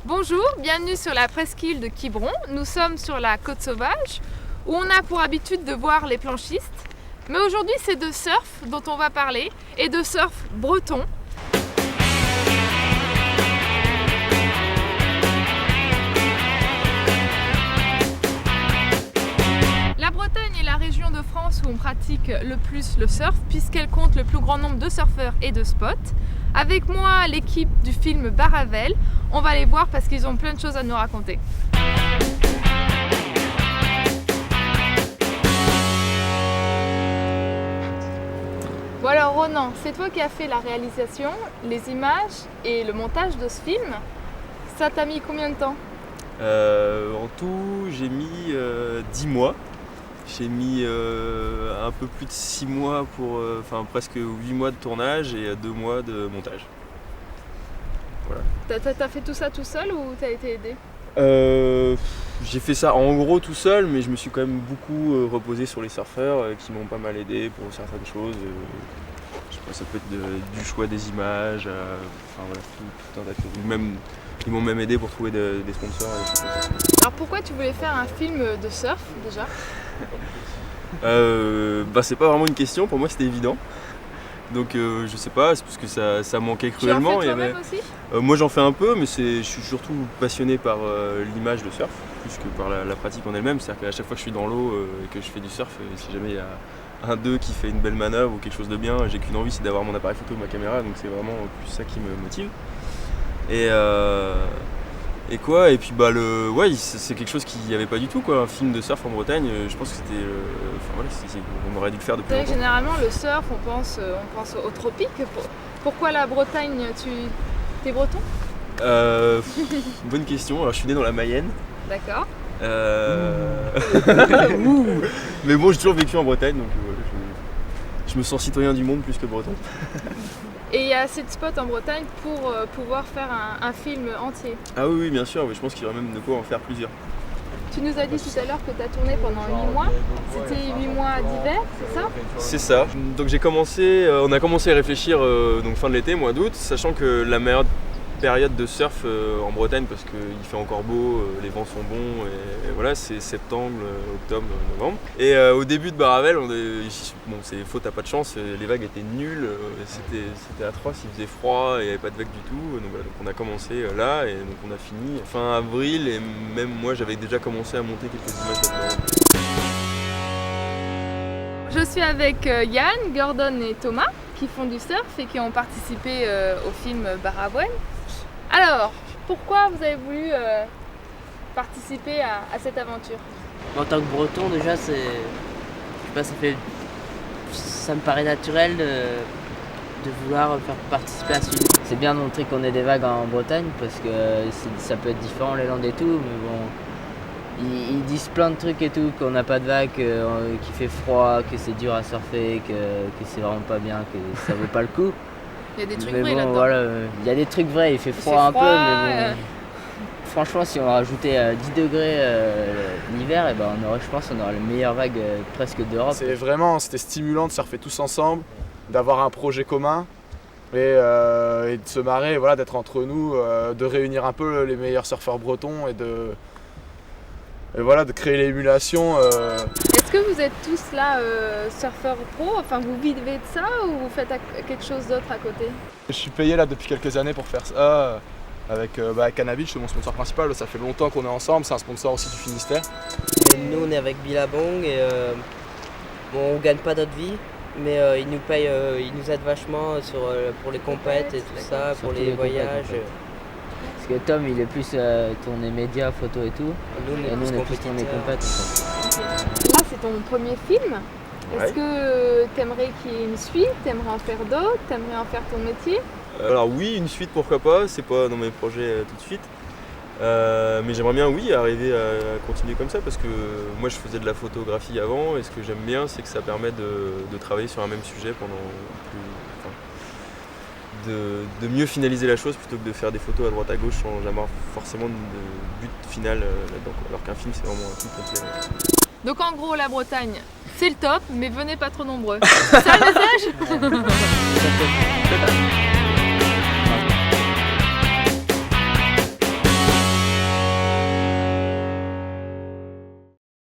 Bonjour, bienvenue sur la presqu'île de Quiberon. Nous sommes sur la côte sauvage où on a pour habitude de voir les planchistes. Mais aujourd'hui c'est de surf dont on va parler et de surf breton. La Bretagne est la région de France où on pratique le plus le surf puisqu'elle compte le plus grand nombre de surfeurs et de spots. Avec moi, l'équipe du film Baravel, on va les voir parce qu'ils ont plein de choses à nous raconter. Bon alors Ronan, c'est toi qui as fait la réalisation, les images et le montage de ce film. Ça t'a mis combien de temps ? En tout, j'ai mis 10 mois. J'ai mis un peu plus de 6 mois pour, presque 8 mois de tournage et 2 mois de montage. Voilà. T'as fait tout ça tout seul ou t'as été aidé ? J'ai fait ça en gros tout seul, mais je me suis quand même beaucoup reposé sur les surfeurs qui m'ont pas mal aidé pour certaines choses. Je sais pas, ça peut être du choix des images, tout un tas de choses. Ils m'ont même aidé pour trouver des sponsors. Et des choses comme ça. Alors pourquoi tu voulais faire un film de surf déjà ? C'est pas vraiment une question, pour moi c'était évident. Donc je sais pas, c'est parce que ça manquait cruellement. Tu en fais toi-même aussi ? Moi j'en fais un peu, mais je suis surtout passionné par l'image de surf, plus que par la pratique en elle-même. C'est-à-dire qu'à chaque fois que je suis dans l'eau et que je fais du surf, si jamais il y a un d'eux qui fait une belle manœuvre ou quelque chose de bien, j'ai qu'une envie, c'est d'avoir mon appareil photo et ma caméra, donc c'est vraiment plus ça qui me motive. Et puis c'est quelque chose qu'il n'y avait pas du tout quoi, un film de surf en Bretagne. Je pense que c'était, on aurait dû le faire depuis longtemps. Généralement le surf, on pense aux tropiques. Pourquoi la Bretagne ? T'es breton ? Bonne question. Alors je suis né dans la Mayenne. D'accord. Mais bon, j'ai toujours vécu en Bretagne, donc je me sens citoyen du monde plus que breton. Et il y a assez de spots en Bretagne pour pouvoir faire un film entier. Ah oui, bien sûr, mais je pense qu'il y aurait même de quoi en faire plusieurs. Tu nous as dit tout à l'heure que tu as tourné pendant 8 mois. C'était 8 mois d'hiver, c'est ça ? C'est ça. Donc on a commencé à réfléchir donc fin de l'été, mois d'août, sachant que la meilleure période de surf en Bretagne, parce qu'il fait encore beau, les vents sont bons, et voilà, c'est septembre, octobre, novembre. Et au début de Baravel, c'est faux, t'as pas de chance, les vagues étaient nulles, c'était atroce, il faisait froid, et il n'y avait pas de vagues du tout. Donc voilà, donc on a commencé là, et donc on a fini fin avril, et même moi j'avais déjà commencé à monter quelques images là-dedans. Je suis avec Yann, Gordon et Thomas qui font du surf et qui ont participé au film Baravel. Alors, pourquoi vous avez voulu participer à cette aventure ? En tant que breton déjà, ça me paraît naturel de vouloir faire participer à ce film. C'est bien de montrer qu'on ait des vagues en Bretagne parce que ça peut être différent les Landes et tout, mais bon, ils disent plein de trucs et tout, qu'on n'a pas de vagues, qu'il fait froid, que c'est dur à surfer, que c'est vraiment pas bien, que ça vaut pas le coup. Il y a des trucs mais vrais bon, là-dedans. Voilà, il y a des trucs vrais, il fait froid peu, mais bon. Franchement, si on rajoutait 10 degrés l'hiver, on aurait les meilleures vagues presque d'Europe. C'était stimulant de surfer tous ensemble, d'avoir un projet commun et de se marrer, voilà, d'être entre nous, de réunir un peu les meilleurs surfeurs bretons et de créer l'émulation. Est-ce que vous êtes tous là surfeurs pro ? Enfin, vous vivez de ça ou vous faites quelque chose d'autre à côté ? Je suis payé là depuis quelques années pour faire ça avec Cannabis, c'est mon sponsor principal. Ça fait longtemps qu'on est ensemble, c'est un sponsor aussi du Finistère. Et nous on est avec Billabong et on gagne pas notre vie, mais ils nous payent, ils nous aident vachement pour les compètes et tout ça, pour les voyages. Parce que Tom il est plus tourné médias, photos et tout, et nous on est plus tourné compètes. Là c'est ton premier film. Est-ce que t'aimerais qu'il y ait une suite ? T'aimerais en faire d'autres ? T'aimerais en faire ton métier ? Alors oui, une suite pourquoi pas, c'est pas dans mes projets tout de suite. Mais j'aimerais bien arriver à continuer comme ça parce que moi je faisais de la photographie avant et ce que j'aime bien c'est que ça permet de travailler sur un même sujet de mieux finaliser la chose plutôt que de faire des photos à droite à gauche sans jamais avoir forcément de but final là-dedans. Alors qu'un film c'est vraiment un tout complet. Donc en gros la Bretagne c'est le top mais venez pas trop nombreux. C'est ça le message ?